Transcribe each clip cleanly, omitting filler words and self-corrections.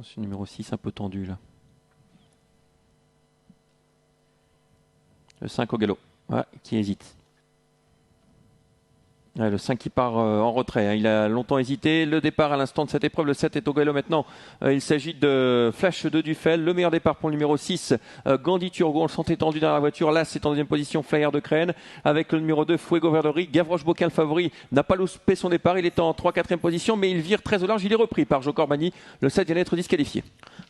C'est le numéro 6 un peu tendu là. Le 5 au galop, ouais, qui hésite. Ouais, le 5 qui part en retrait, hein. Il a longtemps hésité. Le départ à l'instant de cette épreuve, le 7 est au galop maintenant. Il s'agit de Flash de Dufel. Le meilleur départ pour le numéro 6, Gandhi Turgot. On le sent étendu dans la voiture. Là, c'est en deuxième position, Flyer de Crène. Avec le numéro 2, Fuego Verdery. Gavroche Boquin, le favori, n'a pas loupé son départ. Il est en 3-4e position, mais il vire très au large. Il est repris par Jo Corbani. Le 7 vient d'être disqualifié.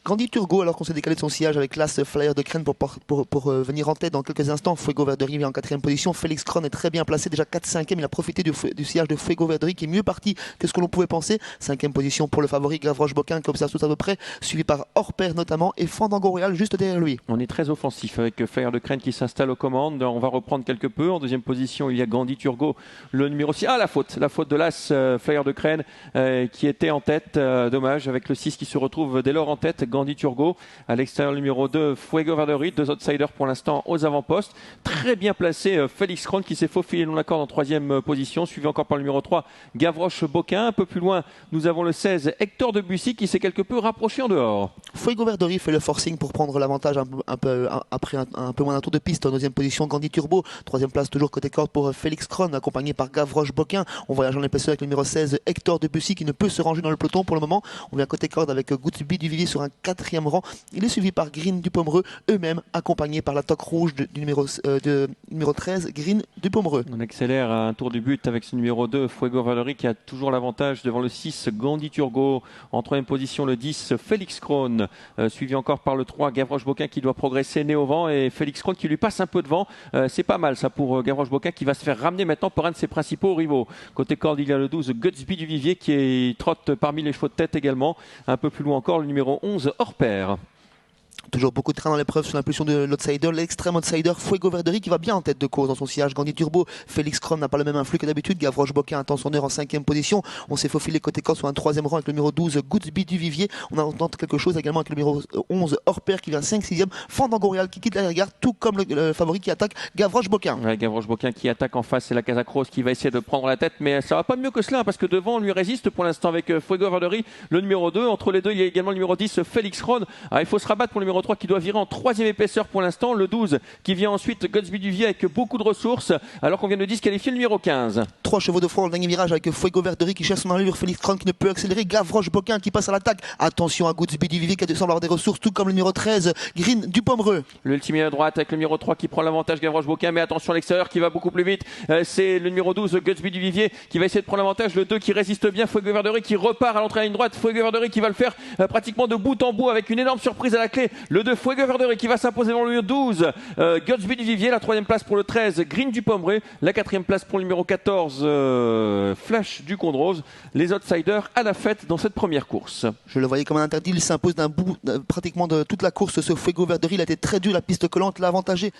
Gandhi Turgot, alors qu'on s'est décalé de son sillage avec l'As Flyer de Crène pour venir en tête dans quelques instants. Fuego Verdery vient en 4e position. Félix Kron est très bien placé, déjà 4-5e. Il a profité du sillage de Fuego Verdery qui est mieux parti que ce que l'on pouvait penser. 5e position pour le favori Gavroche Boquin qui observe tout à peu près, suivi par Orper notamment et Fandango Royal juste derrière lui. On est très offensif avec Flyer de Crène qui s'installe aux commandes. On va reprendre quelque peu. En deuxième position, il y a Gandhi Turgot, le numéro 6. Ah, la faute de l'As Flyer de Crène qui était en tête. Dommage, avec le 6 qui se retrouve dès lors en tête. Gandhi Turgot. À l'extérieur, le numéro 2, Fuego Verdery. Deux outsiders pour l'instant aux avant-postes. Très bien placé Félix Kron qui s'est faufilé non accord en 3e position. Suivi encore par le numéro 3, Gavroche Boquin. Un peu plus loin, nous avons le 16, Hector Debussy qui s'est quelque peu rapproché en dehors. Fuego Verdery fait le forcing pour prendre l'avantage après un peu moins d'un tour de piste. En 2e position, Gandhi Turbo. 3e place toujours côté corde pour Félix Kron, accompagné par Gavroche Boquin. On voyage en épaisseur avec le numéro 16, Hector Debussy qui ne peut se ranger dans le peloton pour le moment. On vient côté corde avec Goutsby Duvivier sur un 4e rang. Il est suivi par Green Dupomereux, eux-mêmes accompagnés par la toque rouge du numéro 13, Green Dupomereux. On accélère à un tour du but avec ce numéro 2, Fuego Verdery qui a toujours l'avantage devant le 6, Gandhi Turgot. En 3e position, le 10, Félix Kron, suivi encore par le 3, Gavroche Boquin qui doit progresser né au vent et Félix Kron qui lui passe un peu devant. C'est pas mal ça pour Gavroche Boquin qui va se faire ramener maintenant par un de ses principaux rivaux. Côté corde, il y a le 12, Gutsby du Vivier qui trotte parmi les chevaux de tête également. Un peu plus loin encore, le numéro 11, Orper. Toujours beaucoup de train dans l'épreuve sous l'impulsion de l'outsider, l'extrême outsider Fuego Verdery qui va bien en tête de course dans son sillage. Gandhi Turbo, Félix Kron n'a pas le même influx que d'habitude. Gavroche Boquin attend son heure en 5e position. On s'est faufilé côté corde sur un 3e rang avec le numéro 12, Goutsby du Vivier. On entend quelque chose également avec le numéro 11, Orper qui vient 5-6e. Fandango Royal qui quitte l'arrière-garde, tout comme le favori qui attaque Gavroche Boquin. Ouais, Gavroche Boquin qui attaque en face, c'est la Casacros qui va essayer de prendre la tête, mais ça va pas mieux que cela parce que devant on lui résiste pour l'instant avec Fuego Verdery, le numéro 2. Entre les deux, il y a également le numéro 10, Félix Kron. Il faut se rabattre pour le numéro 3 qui doit virer en 3e épaisseur pour l'instant. Le 12 qui vient ensuite, Gutsby Duvier avec beaucoup de ressources, alors qu'on vient de disqualifier le numéro 15. 3 chevaux de froid au dernier virage avec Fuego Verdery qui cherche son allure, Félix Kron qui ne peut accélérer, Gavroche Boquin qui passe à l'attaque. Attention à Gutsby Duvier qui semble avoir des ressources, tout comme le numéro 13, Green Dupomereux. L'ultime à droite avec le numéro 3 qui prend l'avantage, Gavroche Boquin, mais attention à l'extérieur qui va beaucoup plus vite. C'est le numéro 12, Gutsby Duvivier qui va essayer de prendre l'avantage. Le 2 qui résiste bien, Fuego Verdery qui repart à l'entrée à la ligne droite. Fuego Verdery qui va le faire pratiquement de bout en bout avec une énorme surprise à la clé. Le 2, Fuego Verdery qui va s'imposer devant le 12, Gutsby Duvivier. La 3e place pour le 13, Green Dupomereux. La 4e place pour le numéro 14, Flash du Condrose. Les outsiders à la fête dans cette première course. Je le voyais comme un interdit, il s'impose d'un bout pratiquement de toute la course. Ce Fuego Verdery, il a été très dur, la piste collante l'a avantagé.